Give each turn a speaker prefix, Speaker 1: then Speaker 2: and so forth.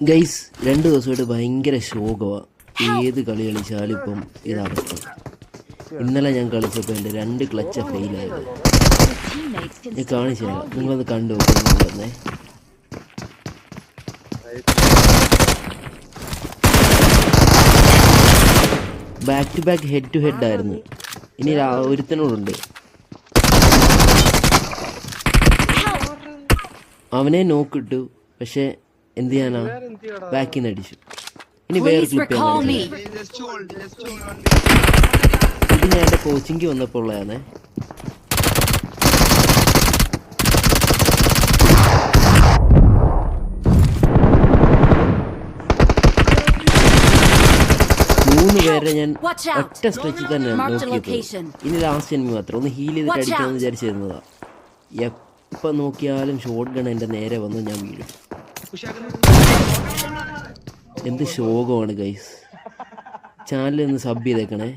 Speaker 1: Guys 2 ദിവസമായിട്ട് ഭയങ്കര ശോകമാണ്. ഏത് കളി കളിച്ചാലും ഇപ്പം ഇതവസ്ഥ. ഇന്നലെ ഞാൻ കളിച്ചപ്പോൾ എൻ്റെ 2 ക്ലച്ച് ഫെയിലായത്. ഞാൻ കാണിച്ചു തരാം, നിങ്ങളത് കണ്ടു നോക്കുന്നുണ്ടെന്നേ. Back to back head to head ആയിരുന്നു. ഇനി ഒരുത്തനോടുണ്ട്, അവനെ നോക്കിട്ടു. പക്ഷെ എന്ത് ചെയ്യാനാ, ബാക്കിൽ നിന്ന് അടിച്ചു. ഇനി വേറെ ക്ലിപ്പ് ഇത് ഞാൻ എൻ്റെ കോച്ചിങ് വന്നപ്പോൾ ഉള്ളതാണേ. മൂന്ന് പേരെ ഞാൻ ഒറ്റ സ്ട്രെച്ചിൽ തന്നെ നോക്കിയത്. ഇനി ലാസ്റ്റ് എനിമി മാത്രം ഒന്ന് ഹീൽ ചെയ്തിട്ട് അടിക്കാമെന്ന് വിചാരിച്ചിരുന്നതാ. എപ്പോൾ നോക്കിയാലും ഷോട്ട് ഗൺ എൻ്റെ നേരെ വന്ന് ഞാൻ വീഴും. എന്ത് ശോകമാണ് ഗൈസ്. ചാനൽ ഒന്ന് സബ് ചെയ്തേക്കണേ.